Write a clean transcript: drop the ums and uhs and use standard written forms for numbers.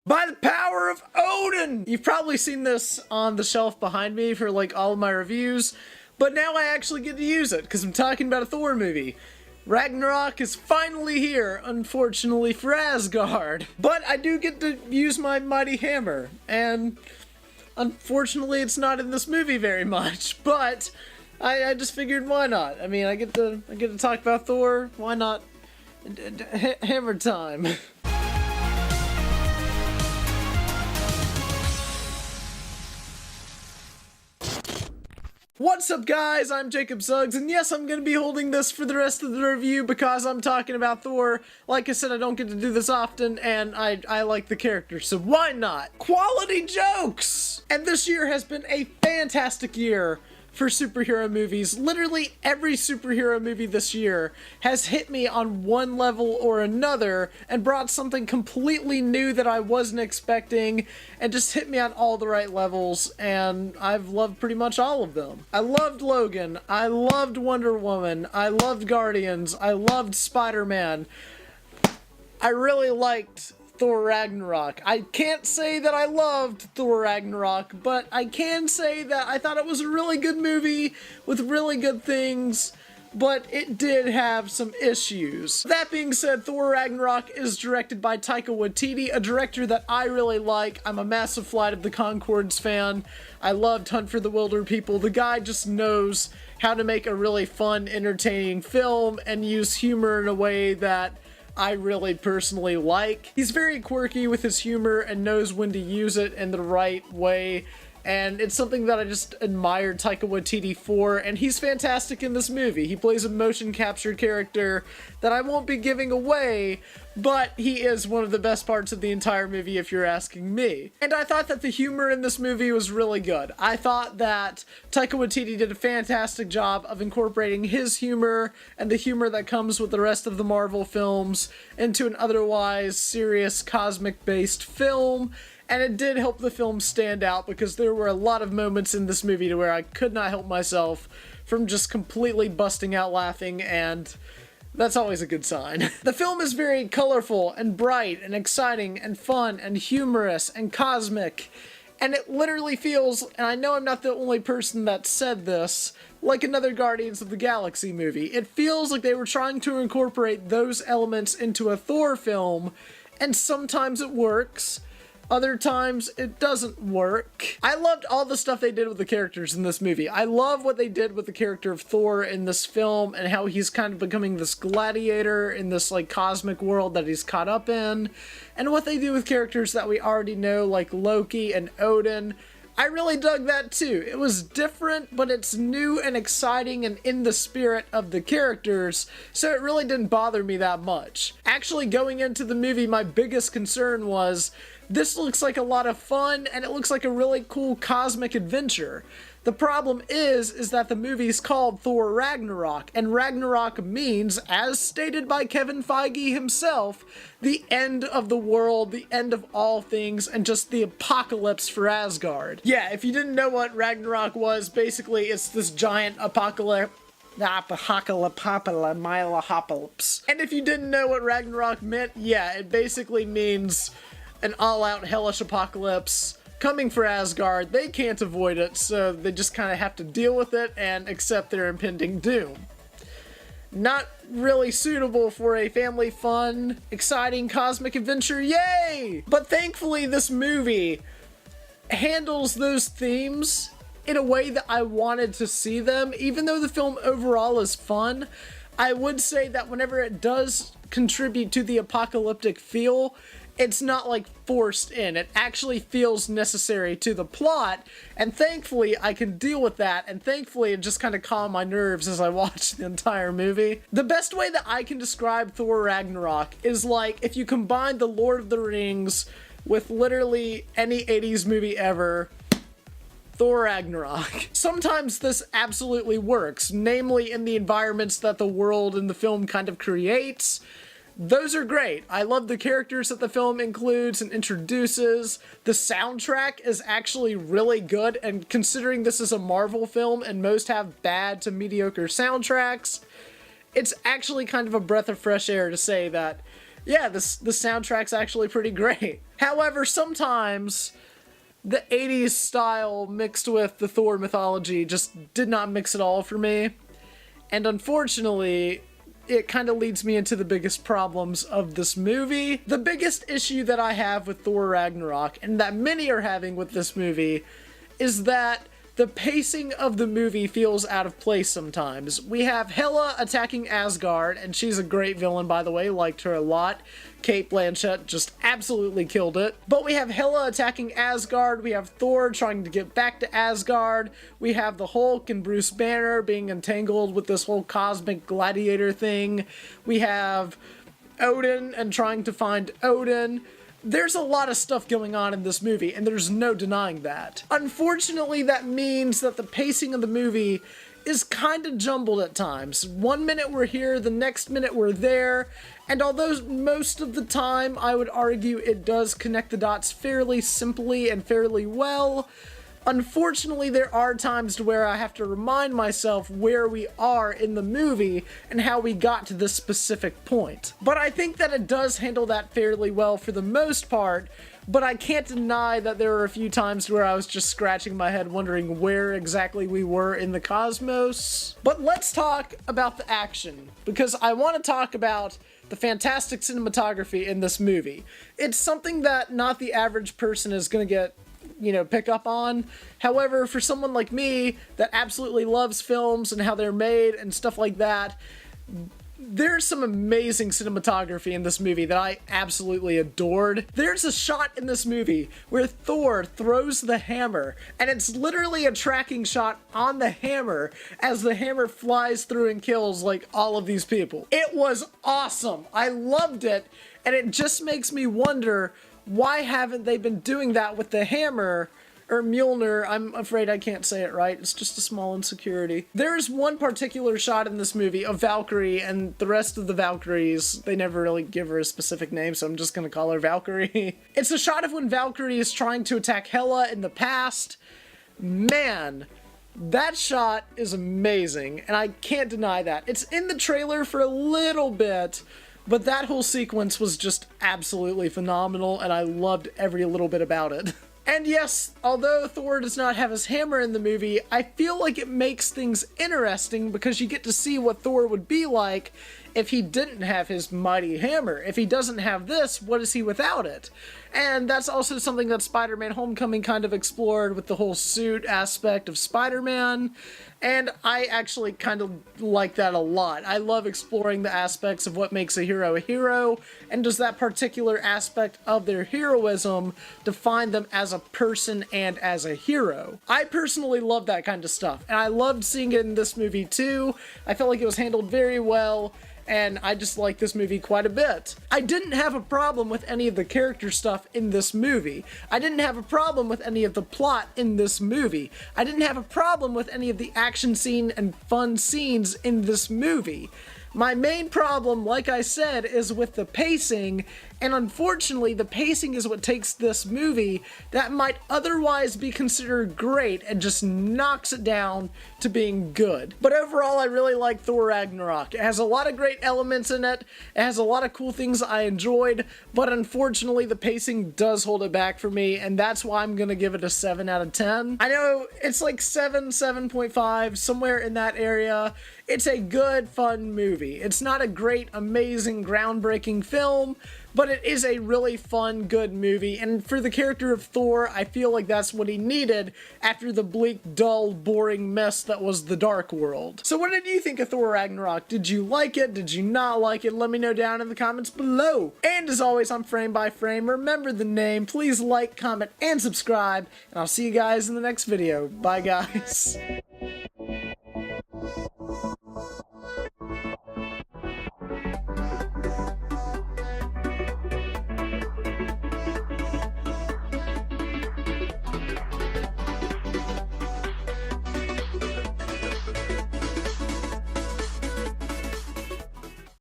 By the power of Odin! You've probably seen this on the shelf behind me for like all of my reviews, but now I actually get to use it because I'm talking about a Thor movie. Ragnarok is finally here, unfortunately for Asgard. But I do get to use my mighty hammer, and unfortunately it's not in this movie very much, but I just figured why not? I mean, I get to talk about Thor, why not? Hammer time. What's up guys, I'm Jacob Suggs, and yes, I'm going to be holding this for the rest of the review because I'm talking about Thor. Like I said, I don't get to do this often, and I like the character, so why not? Quality jokes! And this year has been a fantastic year for superhero movies. Literally every superhero movie this year has hit me on one level or another and brought something completely new that I wasn't expecting and just hit me on all the right levels, and I've loved pretty much all of them. I loved Logan, I loved Wonder Woman, I loved Guardians, I loved Spider-Man. I really liked Thor Ragnarok. I can't say that I loved Thor Ragnarok, but I can say that I thought it was a really good movie with really good things, but it did have some issues. That being said, Thor Ragnarok is directed by Taika Watiti, a director that I really like. I'm a massive Flight of the Conchords fan. I loved Hunt for the Wilder People. The guy just knows how to make a really fun, entertaining film and use humor in a way that I really personally like. He's very quirky with his humor and knows when to use it in the right way, and it's something that I just admire Taika Watiti for, and he's fantastic in this movie. He plays a motion capture character that I won't be giving away, but he is one of the best parts of the entire movie if you're asking me. And I thought that the humor in this movie was really good. I thought that Taika Watiti did a fantastic job of incorporating his humor and the humor that comes with the rest of the Marvel films into an otherwise serious cosmic-based film. And it did help the film stand out because there were a lot of moments in this movie to where I could not help myself from just completely busting out laughing, and that's always a good sign. The film is very colorful and bright and exciting and fun and humorous and cosmic, and it literally feels, and I know I'm not the only person that said this, like another Guardians of the Galaxy movie. It feels like they were trying to incorporate those elements into a Thor film, and sometimes it works. Other times, it doesn't work. I loved all the stuff they did with the characters in this movie. I love what they did with the character of Thor in this film and how he's kind of becoming this gladiator in this like cosmic world that he's caught up in. And what they do with characters that we already know like Loki and Odin. I really dug that too. It was different, but it's new and exciting and in the spirit of the characters, so it really didn't bother me that much. Actually, going into the movie, my biggest concern was, this looks like a lot of fun, and it looks like a really cool cosmic adventure. The problem is that the movie's called Thor Ragnarok, and Ragnarok means, as stated by Kevin Feige himself, the end of the world, the end of all things, and just the apocalypse for Asgard. Yeah, if you didn't know what Ragnarok was, basically it's this giant apocalypse. And if you didn't know what Ragnarok meant, yeah, it basically means an all-out hellish apocalypse coming for Asgard. They can't avoid it, so they just kind of have to deal with it and accept their impending doom. Not really suitable for a family fun, exciting cosmic adventure, yay! But thankfully this movie handles those themes in a way that I wanted to see them. Even though the film overall is fun, I would say that whenever it does contribute to the apocalyptic feel, it's not like forced in. It actually feels necessary to the plot, and thankfully I can deal with that, and thankfully it just kind of calmed my nerves as I watched the entire movie. The best way that I can describe Thor Ragnarok is like if you combine the Lord of the Rings with literally any 80s movie ever. Thor Ragnarok. Sometimes this absolutely works, namely in the environments that the world in the film kind of creates. Those are great. I love the characters that the film includes and introduces. The soundtrack is actually really good, and considering this is a Marvel film and most have bad to mediocre soundtracks, it's actually kind of a breath of fresh air to say that yeah, the soundtrack's actually pretty great. However, sometimes the 80s style mixed with the Thor mythology just did not mix at all for me. And unfortunately, it kind of leads me into the biggest problems of this movie. The biggest issue that I have with Thor Ragnarok, and that many are having with this movie, is that the pacing of the movie feels out of place sometimes. We have Hela attacking Asgard, and she's a great villain, by the way, liked her a lot. Cate Blanchett just absolutely killed it. But we have Hela attacking Asgard, we have Thor trying to get back to Asgard, we have the Hulk and Bruce Banner being entangled with this whole cosmic gladiator thing, we have Odin and trying to find Odin. There's a lot of stuff going on in this movie, and there's no denying that. Unfortunately, that means that the pacing of the movie is kind of jumbled at times. One minute we're here, the next minute we're there, and although most of the time I would argue it does connect the dots fairly simply and fairly well, unfortunately, there are times to where I have to remind myself where we are in the movie and how we got to this specific point. But I think that it does handle that fairly well for the most part, but I can't deny that there were a few times where I was just scratching my head wondering where exactly we were in the cosmos. But let's talk about the action, because I want to talk about the fantastic cinematography in this movie. It's something that not the average person is going to get pick up on. However, for someone like me that absolutely loves films and how they're made and stuff like that, there's some amazing cinematography in this movie that I absolutely adored. There's a shot in this movie where Thor throws the hammer, and it's literally a tracking shot on the hammer as the hammer flies through and kills like all of these people. It was awesome. I loved it, and it just makes me wonder, why haven't they been doing that with the hammer? Or Mjolnir, I'm afraid I can't say it right. It's just a small insecurity. There's one particular shot in this movie of Valkyrie, and the rest of the Valkyries, they never really give her a specific name, so I'm just gonna call her Valkyrie. It's a shot of when Valkyrie is trying to attack Hela in the past. Man, that shot is amazing, and I can't deny that. It's in the trailer for a little bit, but that whole sequence was just absolutely phenomenal, and I loved every little bit about it. And yes, although Thor does not have his hammer in the movie, I feel like it makes things interesting because you get to see what Thor would be like if he didn't have his mighty hammer. If he doesn't have this, what is he without it? And that's also something that Spider-Man Homecoming kind of explored with the whole suit aspect of Spider-Man, and I actually kind of like that a lot. I love exploring the aspects of what makes a hero, and does that particular aspect of their heroism define them as a person and as a hero. I personally love that kind of stuff, and I loved seeing it in this movie too. I felt like it was handled very well, and I just like this movie quite a bit. I didn't have a problem with any of the character stuff in this movie. I didn't have a problem with any of the plot in this movie. I didn't have a problem with any of the action scene and fun scenes in this movie. My main problem, like I said, is with the pacing, and unfortunately the pacing is what takes this movie that might otherwise be considered great and just knocks it down to being good. But overall, I really like Thor Ragnarok. It has a lot of great elements in it, it has a lot of cool things I enjoyed, but unfortunately the pacing does hold it back for me, and that's why I'm gonna give it a 7 out of 10. I know it's like 7, 7.5, somewhere in that area. It's a good, fun movie. It's not a great, amazing, groundbreaking film, but it is a really fun, good movie, and for the character of Thor, I feel like that's what he needed after the bleak, dull, boring mess that was the Dark World. So what did you think of Thor Ragnarok? Did you like it? Did you not like it? Let me know down in the comments below. And as always, I'm Frame by Frame. Remember the name. Please like, comment, and subscribe, and I'll see you guys in the next video. Bye, guys.